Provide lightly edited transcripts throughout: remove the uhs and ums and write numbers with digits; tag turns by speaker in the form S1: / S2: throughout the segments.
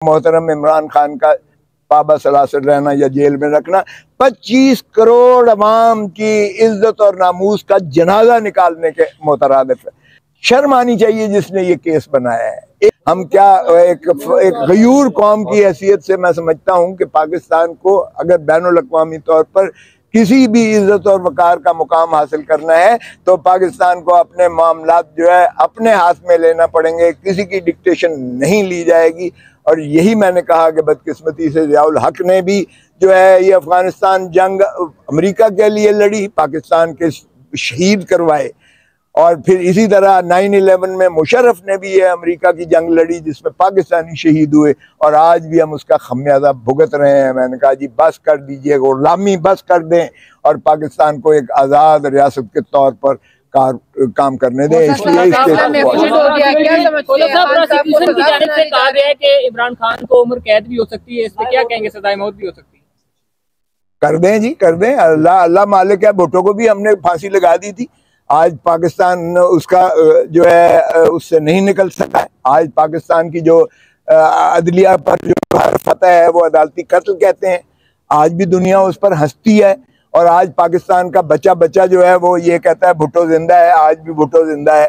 S1: मोहतरम इमरान खान का पाबा सलासल रहना या जेल में रखना 25 करोड़ अवाम की इज्जत और नामूस का जनाजा निकालने के मुतरादिफ है। शर्म आनी चाहिए जिसने ये केस बनाया है। हम क्या एक गयूर कौम की हैसियत से मैं समझता हूँ कि पाकिस्तान को अगर बैनुल अक़वामी तौर पर किसी भी इज्जत और वकार का मुकाम हासिल करना है तो पाकिस्तान को अपने मामलात जो है अपने हाथ में लेना पड़ेंगे, किसी की डिक्टेशन नहीं ली जाएगी। और यही मैंने कहा कि बदकिस्मती से ज़ियाउल हक ने भी जो है ये अफगानिस्तान जंग अमेरिका के लिए लड़ी, पाकिस्तान के शहीद करवाए। और फिर इसी तरह 9/11 में मुशर्रफ ने भी ये अमेरिका की जंग लड़ी जिसमें पाकिस्तानी शहीद हुए, और आज भी हम उसका खमियाजा भुगत रहे हैं। मैंने कहा जी बस कर दीजिए, गुलामी बस कर दें और पाकिस्तान को एक आज़ाद रियासत के तौर पर काम करने दें। इसलिए
S2: कहा गया है कि इमरान खान को उम्र कैद भी हो सकती है, इस पे क्या कहेंगे? सजाए मौत भी हो सकती है।
S1: कर दें जी, कर दें। अल्लाह मालिक है। भुट्टो को भी हमने फांसी लगा दी थी। आज पाकिस्तान उसका जो है उससे नहीं निकल सका है। आज पाकिस्तान की जो अदलिया पर जो फतह है वो अदालती कत्ल कहते हैं। आज भी दुनिया उस पर हंसती है। और आज पाकिस्तान का बच्चा बच्चा जो है वो ये कहता है भुट्टो जिंदा है। आज भी भुट्टो जिंदा है।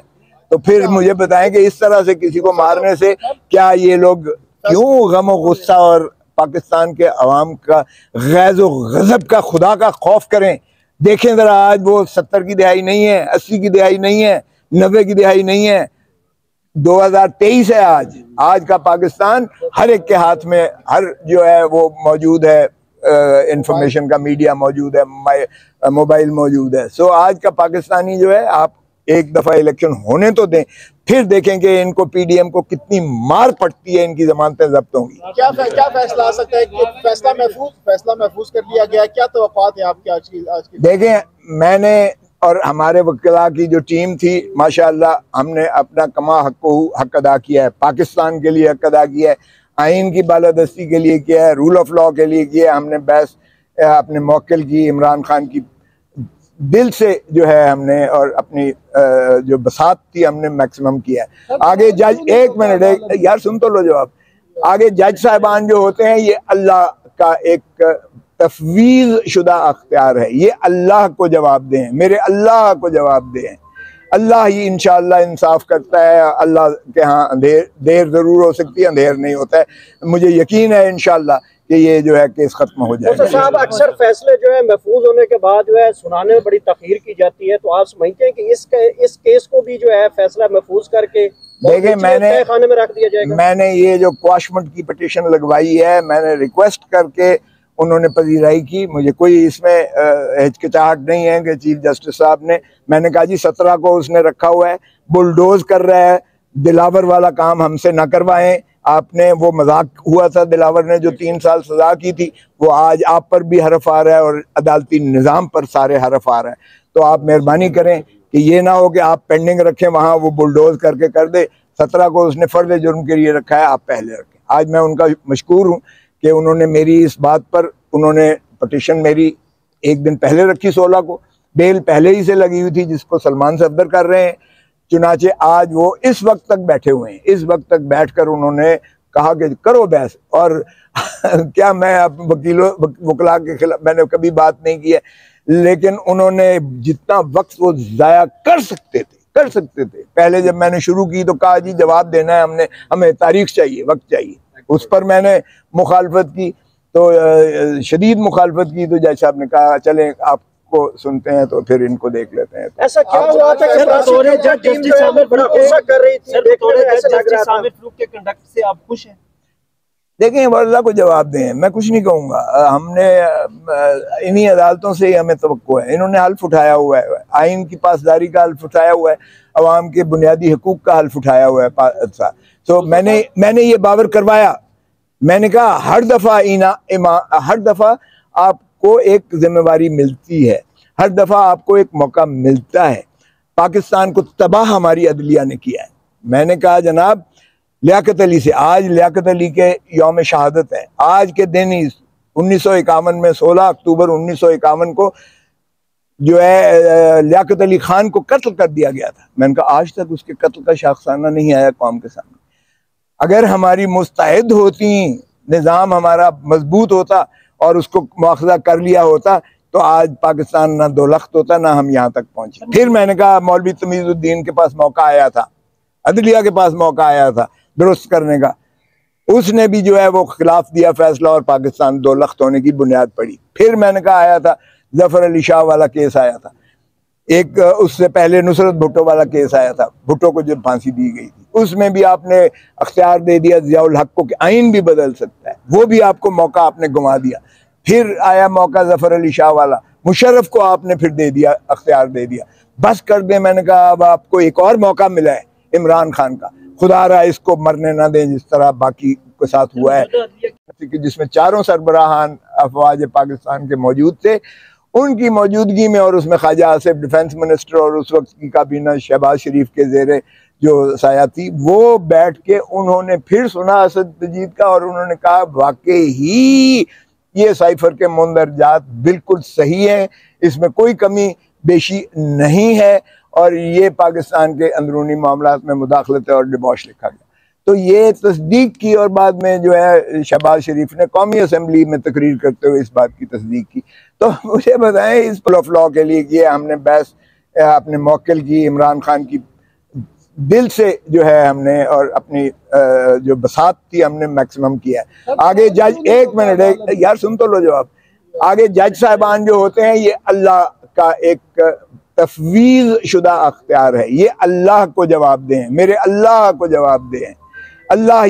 S1: तो फिर मुझे बताएं कि इस तरह से किसी को मारने से क्या ये लोग क्यों गम और गुस्सा और पाकिस्तान के अवाम का गैज़ और गज़ब का खुदा का खौफ करें। देखें जरा, आज वो 70 की दिहाई नहीं है, 80 की दिहाई नहीं है, 90 की दिहाई नहीं है, 2023 है। आज का पाकिस्तान हर एक के हाथ में हर जो है वो मौजूद है। इंफॉर्मेशन का मीडिया मौजूद है, मोबाइल मौजूद है। सो आज का पाकिस्तानी जो है, आप एक दफा इलेक्शन होने तो दें, फिर देखेंगे इनको पीडीएम को कितनी मार पड़ती है, इनकी जमानतें जब्त होंगी।
S3: क्या फैसला आ सकता है कि फैसला महफूज कर लिया गया? क्या तवक्कुआत है आपकी आज की?
S1: देखें, मैंने और हमारे वकीला की जो टीम थी, माशाअल्लाह हमने अपना कमा हक अदा किया है, पाकिस्तान के लिए हक अदा किया है, आइन की बालादस्ती के लिए किया है, रूल ऑफ लॉ के लिए किया है। हमने बहस अपने मौक्किल की, इमरान खान की दिल से जो है हमने, और अपनी जो बसात थी हमने मैक्सिमम किया है। आगे जज, एक मिनट यार सुन तो लो जवाब। आगे जज साहिबान जो होते हैं ये अल्लाह का एक तफवीज़ शुदा अख्तियार है। ये अल्लाह को जवाब दें, मेरे अल्लाह को जवाब दें। अल्लाह ही इंशाअल्लाह इंसाफ करता है। अल्लाह के यहाँ देर ज़रूर हो सकती है, अंधेर नहीं होता है। मुझे यकीन है इंशाअल्लाह कि ये जो है केस खत्म हो जाएगा।
S4: साहब, अक्सर फैसले जो है महफूज होने के बाद जो है सुनाने में बड़ी तखीर की जाती है, तो आप समझते हैं कि इस केस को भी जो है फैसला महफूज करके
S1: देखें,
S4: खाने में रख दिया जाएगा?
S1: मैंने ये जो क्वाशमेंट की पिटीशन लगवाई है, मैंने रिक्वेस्ट करके उन्होंने पजीराई की। मुझे कोई इसमें हिचकिचाहट नहीं है कि चीफ जस्टिस साहब ने, मैंने कहा जी 17 को उसने रखा हुआ है, बुलडोज कर रहा है, दिलावर वाला काम हमसे ना करवाएं। आपने वो मजाक हुआ था, दिलावर ने जो 3 साल सजा की थी, वो आज आप पर भी हरफ आ रहा है और अदालती निज़ाम पर सारे हरफ आ रहा है। तो आप मेहरबानी करें कि ये ना हो कि आप पेंडिंग रखें, वहाँ वो बुलडोज करके कर दे। 17 को उसने फर्द जुर्म के लिए रखा है, आप पहले रखें। आज मैं उनका मशकूर हूँ कि उन्होंने मेरी इस बात पर, उन्होंने पटिशन मेरी एक दिन पहले रखी, 16 को। बेल पहले ही से लगी हुई थी जिसको सलमान सफदर कर रहे हैं। चुनाचे आज वो इस वक्त तक बैठे हुए हैं। इस वक्त तक बैठकर उन्होंने कहा कि करो बहस। और क्या मैं अब वकला के खिलाफ मैंने कभी बात नहीं की है, लेकिन उन्होंने जितना वक्त वो ज़ाया कर सकते थे पहले जब मैंने शुरू की तो कहा जी जवाब देना है, हमें तारीख चाहिए, वक्त चाहिए। उस पर मैंने मुखालफत की, तो शदीद मुखालफत की, तो जज साहब ने कहा चलें आपको सुनते हैं, तो फिर इनको देख लेते हैं।
S4: ऐसा क्या हुआ था कि जस्टिस आमिर बड़ा गुस्सा कर रही थी?
S2: जस्टिस आमिर फारूक के कंडक्ट से आप खुश हैं?
S1: देखें, वो अल्लाह को जवाब दें, मैं कुछ नहीं कहूँगा। हमने इन्हीं अदालतों से ही हमें तवक्को है। इन्होंने हल्फ उठाया हुआ है, आइन की पासदारी का हल्फ उठाया हुआ है, अवाम के बुनियादी हकूक़ का हल्फ उठाया हुआ है। तो मैंने ये बावर करवाया। मैंने कहा हर दफ़ा आपको एक जिम्मेवारी मिलती है, हर दफ़ा आपको एक मौका मिलता है। पाकिस्तान को तबाह हमारी अदलिया ने किया है। मैंने कहा जनाब लियाकत अली से, आज लियाकत अली के यौम शहादत है। आज के दिन ही 1951 में 16 अक्टूबर 1951 को जो है लियाकत अली खान को कत्ल कर दिया गया था। मैंने कहा आज तक उसके कत्ल का शाखसाना नहीं आया कौम के सामने। अगर हमारी मुस्तैद होती, निज़ाम हमारा मजबूत होता और उसको मुआखज़ा कर लिया होता तो आज पाकिस्तान ना दो लख्त होता, ना हम यहाँ तक पहुँचे। फिर मैंने कहा मौलवी तमीज़ुद्दीन के पास मौका आया था, अदलिया के पास मौका आया था दुरुस्त करने का, उसने भी जो है वो खिलाफ दिया फैसला और पाकिस्तान दो लख्त होने की बुनियाद पड़ी। फिर मैंने कहा आया था जफर अली शाह वाला केस आया था, एक उससे पहले नुसरत भुट्टो वाला केस आया था, भुट्टो को जब फांसी दी गई थी उसमें भी आपने अख्तियार दे दिया ज़ियाउल हक को कि आइन भी बदल सकता है, वो भी आपको मौका आपने घुमा दिया। फिर आया मौका जफर अली शाह वाला, मुशर्रफ को आपने फिर दे दिया, अख्तियार दे दिया। बस कर दे, मैंने कहा अब आपको एक और मौका मिला है इमरान खान का, खुदा रहा इसको मरने ना दें जिस तरह बाकी के साथ हुआ है, जिसमें चारों सरबराहान अफवाज पाकिस्तान के मौजूद थे, उनकी मौजूदगी में, और उसमें ख्वाजा आसिफ डिफेंस मिनिस्टर और उस वक्त की काबीना शहबाज शरीफ के ज़ेरे जो साया थी, वो बैठ के उन्होंने फिर सुना असद मजीद का और उन्होंने कहा वाकई ही ये साइफर के मुंदरजात बिल्कुल सही है, इसमें कोई कमी बेशी नहीं है और ये पाकिस्तान के अंदरूनी मामलात में मुदाखलत है और डिबॉश लिखा गया। तो ये तस्दीक की और बाद में जो है शहबाज शरीफ ने कौमी असम्बली में तकरीर करते हुए इस बात की तस्दीक की। तो मुझे बताएं इस रूल ऑफ लॉ के लिए कि हमने बहस अपने मौकिल की, इमरान खान की दिल से जो है हमने, और अपनी जो बसात थी हमने मैक्सिमम किया है। आगे जज, एक मिनट यार सुन तो लो जवाब, आगे जज साहबान जो होते हैं ये अल्लाह का एक तफवीज़ शुदा अख्तियार है, ये अल्लाह को जवाब दें, मेरे अल्लाह को जवाब दें। अल्लाह